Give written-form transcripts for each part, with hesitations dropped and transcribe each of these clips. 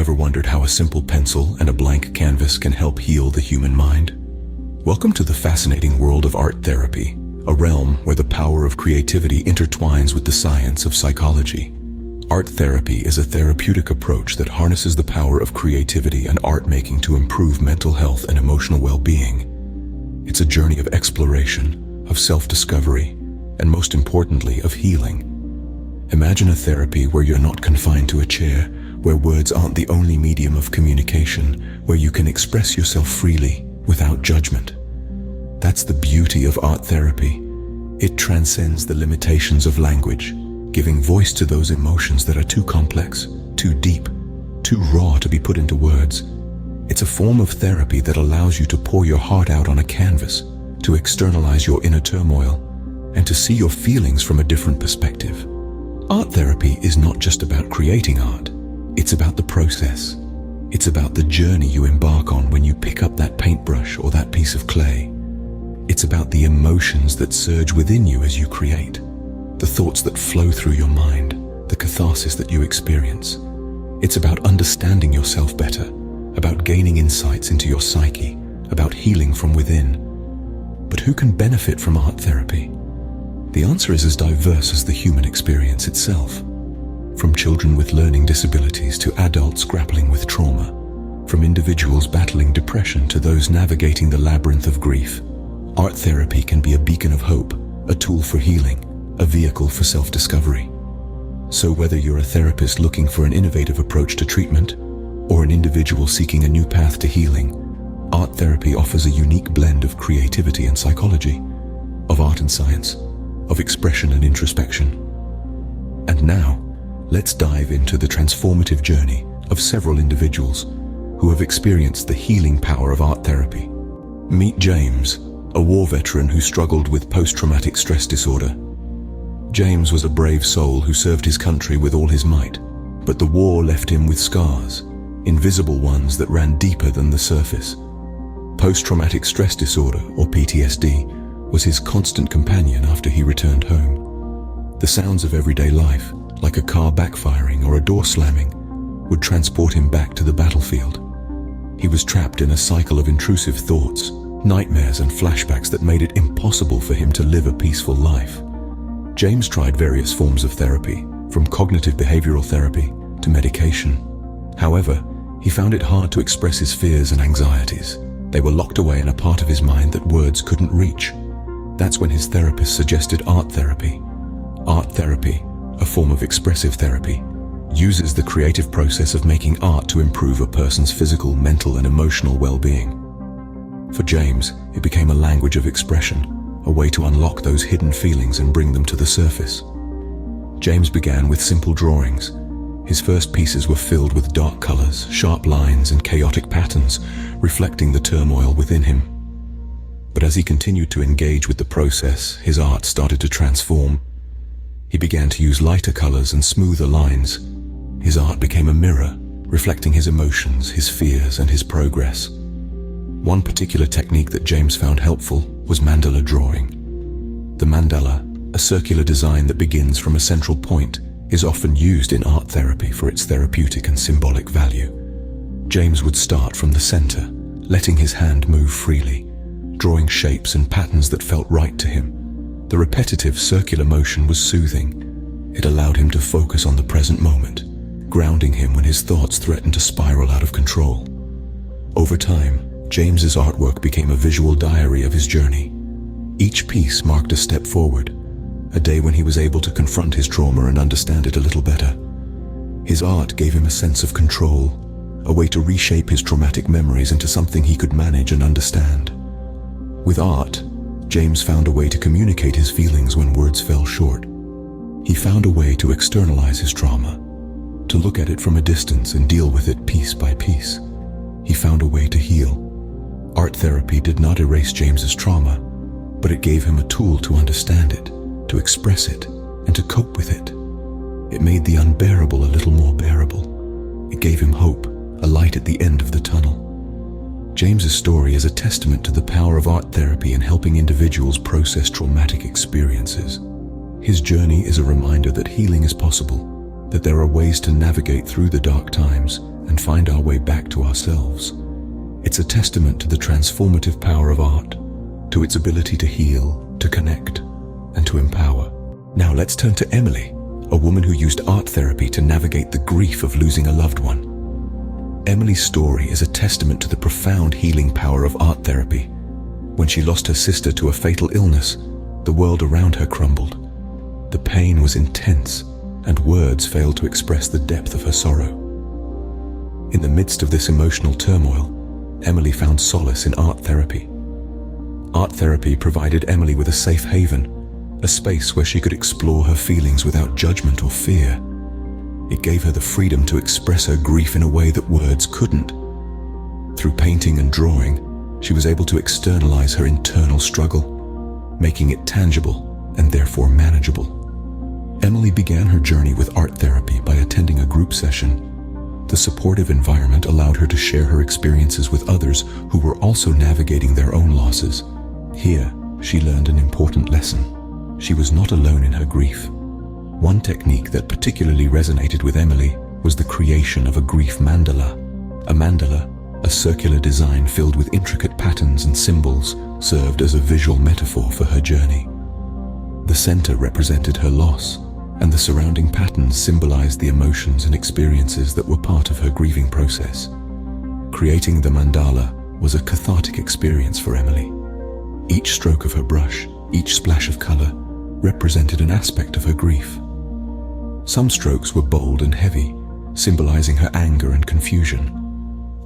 ever wondered how a simple pencil and a blank canvas can help heal the human mind? Welcome to the fascinating world of art therapy, a realm where the power of creativity intertwines with the science of psychology. Art therapy is a therapeutic approach that harnesses the power of creativity and art making to improve mental health and emotional well-being. It's a journey of exploration, of self-discovery, and most importantly, of healing. Imagine a therapy where you're not confined to a chair, where words aren't the only medium of communication, where you can express yourself freely, without judgment. That's the beauty of art therapy. It transcends the limitations of language, giving voice to those emotions that are too complex, too deep, too raw to be put into words. It's a form of therapy that allows you to pour your heart out on a canvas, to externalize your inner turmoil, and to see your feelings from a different perspective. Art therapy is not just about creating art. It's about the process. It's about the journey you embark on when you pick up that paintbrush or that piece of clay. It's about the emotions that surge within you as you create, the thoughts that flow through your mind, the catharsis that you experience. It's about understanding yourself better, about gaining insights into your psyche, about healing from within. But who can benefit from art therapy? The answer is as diverse as the human experience itself. From children with learning disabilities to adults grappling with trauma, from individuals battling depression to those navigating the labyrinth of grief, art therapy can be a beacon of hope, a tool for healing, a vehicle for self-discovery. So whether you're a therapist looking for an innovative approach to treatment, or an individual seeking a new path to healing, art therapy offers a unique blend of creativity and psychology, of art and science, of expression and introspection. And now, let's dive into the transformative journey of several individuals who have experienced the healing power of art therapy. Meet James, a war veteran who struggled with post-traumatic stress disorder. James was a brave soul who served his country with all his might, but the war left him with scars, invisible ones that ran deeper than the surface. Post-traumatic stress disorder, or PTSD, was his constant companion after he returned home. The sounds of everyday life, like a car backfiring or a door slamming, would transport him back to the battlefield. He was trapped in a cycle of intrusive thoughts, nightmares and flashbacks that made it impossible for him to live a peaceful life. James tried various forms of therapy, from cognitive behavioral therapy to medication. However, he found it hard to express his fears and anxieties. They were locked away in a part of his mind that words couldn't reach. That's when his therapist suggested art therapy. Art therapy, a form of expressive therapy, uses the creative process of making art to improve a person's physical, mental, and emotional well-being. For James, it became a language of expression, a way to unlock those hidden feelings and bring them to the surface. James began with simple drawings. His first pieces were filled with dark colors, sharp lines, and chaotic patterns, reflecting the turmoil within him. But as he continued to engage with the process, his art started to transform. He began to use lighter colors and smoother lines. His art became a mirror, reflecting his emotions, his fears, and his progress. One particular technique that James found helpful was mandala drawing. The mandala, a circular design that begins from a central point, is often used in art therapy for its therapeutic and symbolic value. James would start from the center, letting his hand move freely, drawing shapes and patterns that felt right to him. The repetitive circular motion was soothing. It allowed him to focus on the present moment, grounding him when his thoughts threatened to spiral out of control. Over time, James's artwork became a visual diary of his journey. Each piece marked a step forward, a day when he was able to confront his trauma and understand it a little better. His art gave him a sense of control, a way to reshape his traumatic memories into something he could manage and understand. With art, James found a way to communicate his feelings when words fell short. He found a way to externalize his trauma, to look at it from a distance and deal with it piece by piece. He found a way to heal. Art therapy did not erase James's trauma, but it gave him a tool to understand it, to express it, and to cope with it. It made the unbearable a little more bearable. It gave him hope, a light at the end of the tunnel. James's story is a testament to the power of art therapy in helping individuals process traumatic experiences. His journey is a reminder that healing is possible, that there are ways to navigate through the dark times and find find our way back to ourselves. It's a testament to the transformative power of art, to its ability to heal, to connect, and to empower. Now let's turn to Emily, a woman who used art therapy to navigate the grief of losing a loved one. Emily's story is a testament to the profound healing power of art therapy. When she lost her sister to a fatal illness, the world around her crumbled. The pain was intense, and words failed to express the depth of her sorrow. In the midst of this emotional turmoil, Emily found solace in art therapy. Art therapy provided Emily with a safe haven, a space where she could explore her feelings without judgment or fear. It gave her the freedom to express her grief in a way that words couldn't. Through painting and drawing, she was able to externalize her internal struggle, making it tangible and therefore manageable. Emily began her journey with art therapy by attending a group session. The supportive environment allowed her to share her experiences with others who were also navigating their own losses. Here, she learned an important lesson. She was not alone in her grief. One technique that particularly resonated with Emily was the creation of a grief mandala. A mandala, a circular design filled with intricate patterns and symbols, served as a visual metaphor for her journey. The center represented her loss, and the surrounding patterns symbolized the emotions and experiences that were part of her grieving process. Creating the mandala was a cathartic experience for Emily. Each stroke of her brush, each splash of color, represented an aspect of her grief. Some strokes were bold and heavy, symbolizing her anger and confusion.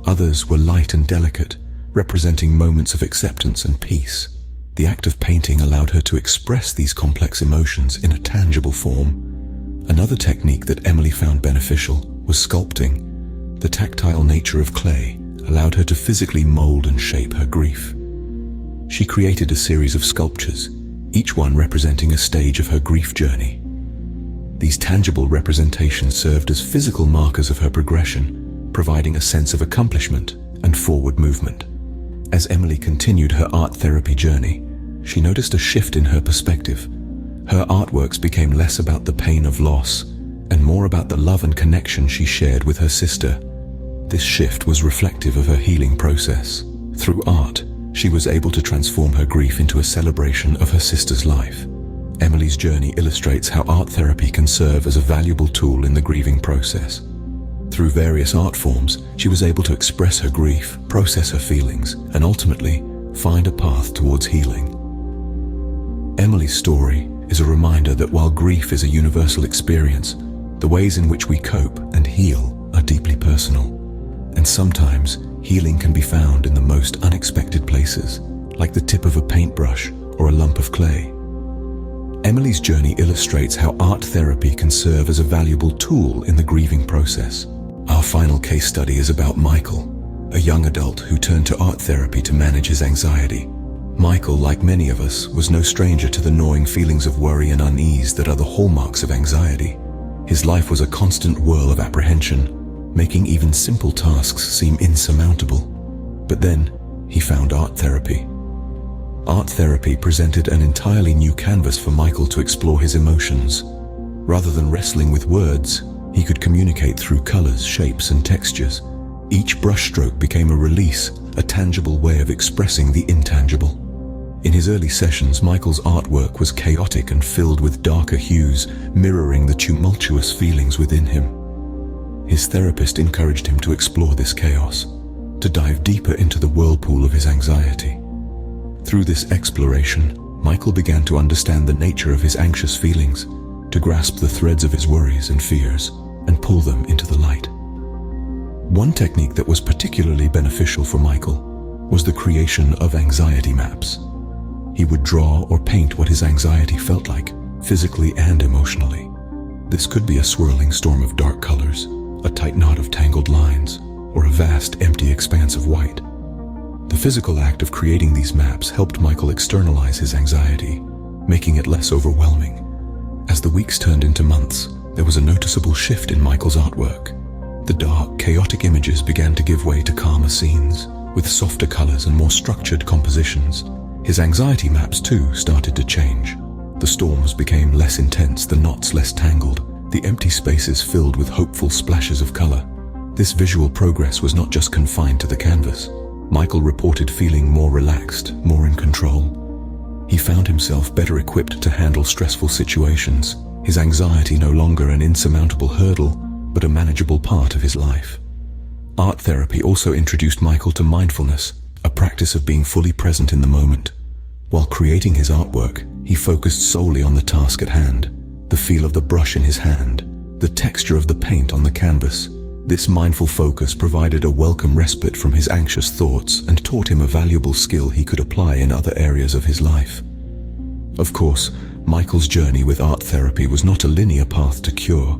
Others were light and delicate, representing moments of acceptance and peace. The act of painting allowed her to express these complex emotions in a tangible form. Another technique that Emily found beneficial was sculpting. The tactile nature of clay allowed her to physically mold and shape her grief. She created a series of sculptures, each one representing a stage of her grief journey. These tangible representations served as physical markers of her progression, providing a sense of accomplishment and forward movement. As Emily continued her art therapy journey, she noticed a shift in her perspective. Her artworks became less about the pain of loss and more about the love and connection she shared with her sister. This shift was reflective of her healing process. Through art, she was able to transform her grief into a celebration of her sister's life. Emily's journey illustrates how art therapy can serve as a valuable tool in the grieving process. Through various art forms, she was able to express her grief, process her feelings, and ultimately find a path towards healing. Emily's story is a reminder that while grief is a universal experience, the ways in which we cope and heal are deeply personal. And sometimes, healing can be found in the most unexpected places, like the tip of a paintbrush or a lump of clay. Emily's journey illustrates how art therapy can serve as a valuable tool in the grieving process. Our final case study is about Michael, a young adult who turned to art therapy to manage his anxiety. Michael, like many of us, was no stranger to the gnawing feelings of worry and unease that are the hallmarks of anxiety. His life was a constant whirl of apprehension, making even simple tasks seem insurmountable. But then, he found art therapy. Art therapy presented an entirely new canvas for Michael to explore his emotions. Rather than wrestling with words, he could communicate through colors, shapes, and textures. Each brushstroke became a release, a tangible way of expressing the intangible. In his early sessions, Michael's artwork was chaotic and filled with darker hues, mirroring the tumultuous feelings within him. His therapist encouraged him to explore this chaos, to dive deeper into the whirlpool of his anxiety. Through this exploration, Michael began to understand the nature of his anxious feelings, to grasp the threads of his worries and fears, and pull them into the light. One technique that was particularly beneficial for Michael was the creation of anxiety maps. He would draw or paint what his anxiety felt like, physically and emotionally. This could be a swirling storm of dark colors, a tight knot of tangled lines, or a vast, empty expanse of white. The physical act of creating these maps helped Michael externalize his anxiety, making it less overwhelming. As the weeks turned into months, there was a noticeable shift in Michael's artwork. The dark, chaotic images began to give way to calmer scenes, with softer colors and more structured compositions. His anxiety maps, too, started to change. The storms became less intense, the knots less tangled, the empty spaces filled with hopeful splashes of color. This visual progress was not just confined to the canvas. Michael reported feeling more relaxed, more in control. He found himself better equipped to handle stressful situations, his anxiety no longer an insurmountable hurdle, but a manageable part of his life. Art therapy also introduced Michael to mindfulness, a practice of being fully present in the moment. While creating his artwork, he focused solely on the task at hand, the feel of the brush in his hand, the texture of the paint on the canvas. This mindful focus provided a welcome respite from his anxious thoughts and taught him a valuable skill he could apply in other areas of his life. Of course, Michael's journey with art therapy was not a linear path to cure.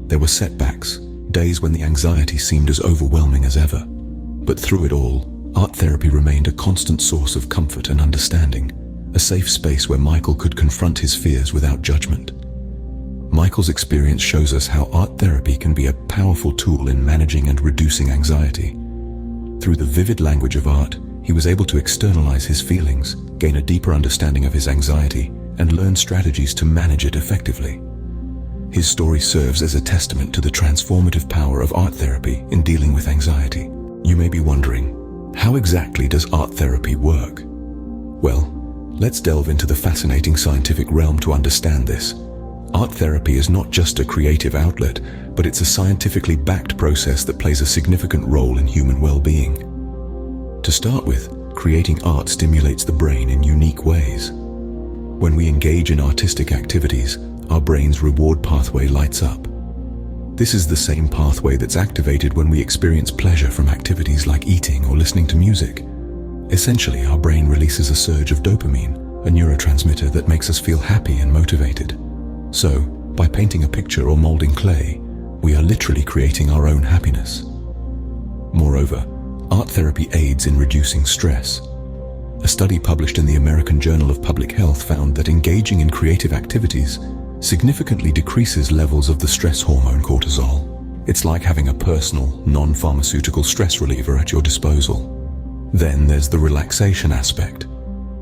There were setbacks, days when the anxiety seemed as overwhelming as ever. But through it all, art therapy remained a constant source of comfort and understanding, a safe space where Michael could confront his fears without judgment. Michael's experience shows us how art therapy can be a powerful tool in managing and reducing anxiety. Through the vivid language of art, he was able to externalize his feelings, gain a deeper understanding of his anxiety, and learn strategies to manage it effectively. His story serves as a testament to the transformative power of art therapy in dealing with anxiety. You may be wondering, how exactly does art therapy work? Well, let's delve into the fascinating scientific realm to understand this. Art therapy is not just a creative outlet, but it's a scientifically backed process that plays a significant role in human well-being. To start with, creating art stimulates the brain in unique ways. When we engage in artistic activities, our brain's reward pathway lights up. This is the same pathway that's activated when we experience pleasure from activities like eating or listening to music. Essentially, our brain releases a surge of dopamine, a neurotransmitter that makes us feel happy and motivated. So, by painting a picture or molding clay, we are literally creating our own happiness. Moreover, art therapy aids in reducing stress. A study published in the American Journal of Public Health found that engaging in creative activities significantly decreases levels of the stress hormone cortisol. It's like having a personal, non-pharmaceutical stress reliever at your disposal. Then there's the relaxation aspect.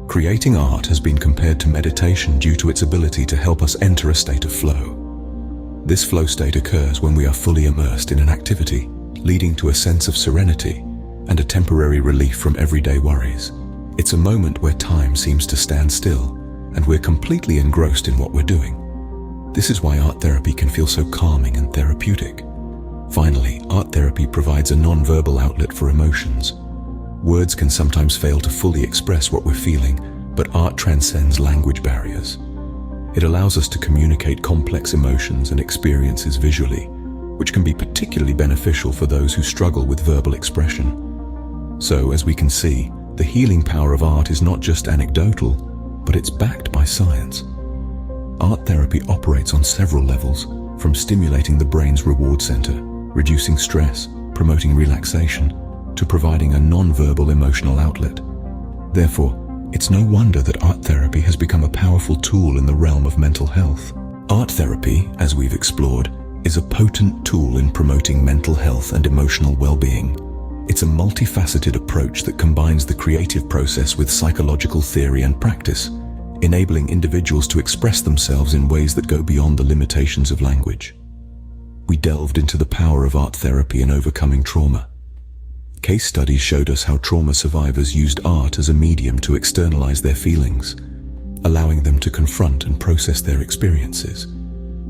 Creating art has been compared to meditation due to its ability to help us enter a state of flow. This flow state occurs when we are fully immersed in an activity, leading to a sense of serenity and a temporary relief from everyday worries. It's a moment where time seems to stand still, and we're completely engrossed in what we're doing. This is why art therapy can feel so calming and therapeutic. Finally, art therapy provides a non-verbal outlet for emotions. Words can sometimes fail to fully express what we're feeling, but art transcends language barriers. It allows us to communicate complex emotions and experiences visually, which can be particularly beneficial for those who struggle with verbal expression. So, as we can see, the healing power of art is not just anecdotal, but it's backed by science. Art therapy operates on several levels, from stimulating the brain's reward center, reducing stress, promoting relaxation, to providing a non-verbal emotional outlet. Therefore, it's no wonder that art therapy has become a powerful tool in the realm of mental health. Art therapy, as we've explored, is a potent tool in promoting mental health and emotional well-being. It's a multifaceted approach that combines the creative process with psychological theory and practice, enabling individuals to express themselves in ways that go beyond the limitations of language. We delved into the power of art therapy in overcoming trauma. Case studies showed us how trauma survivors used art as a medium to externalize their feelings, allowing them to confront and process their experiences.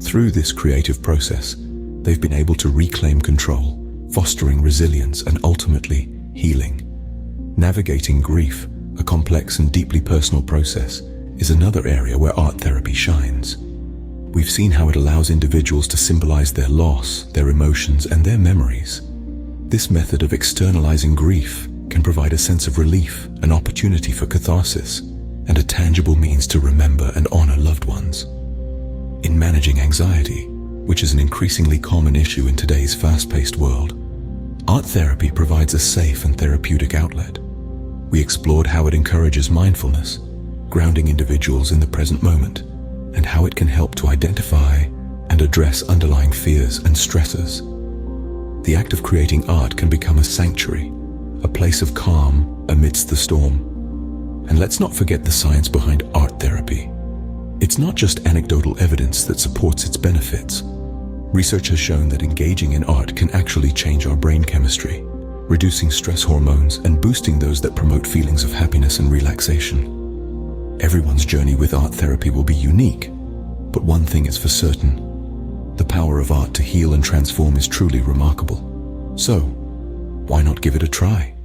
Through this creative process, they've been able to reclaim control, fostering resilience and ultimately healing. Navigating grief, a complex and deeply personal process, is another area where art therapy shines. We've seen how it allows individuals to symbolize their loss, their emotions, and their memories. This method of externalizing grief can provide a sense of relief, an opportunity for catharsis, and a tangible means to remember and honor loved ones. In managing anxiety, which is an increasingly common issue in today's fast-paced world, art therapy provides a safe and therapeutic outlet. We explored how it encourages mindfulness, grounding individuals in the present moment, and how it can help to identify and address underlying fears and stressors. The act of creating art can become a sanctuary, a place of calm amidst the storm. And let's not forget the science behind art therapy. It's not just anecdotal evidence that supports its benefits. Research has shown that engaging in art can actually change our brain chemistry, reducing stress hormones and boosting those that promote feelings of happiness and relaxation. Everyone's journey with art therapy will be unique, but one thing is for certain: the power of art to heal and transform is truly remarkable. So, why not give it a try?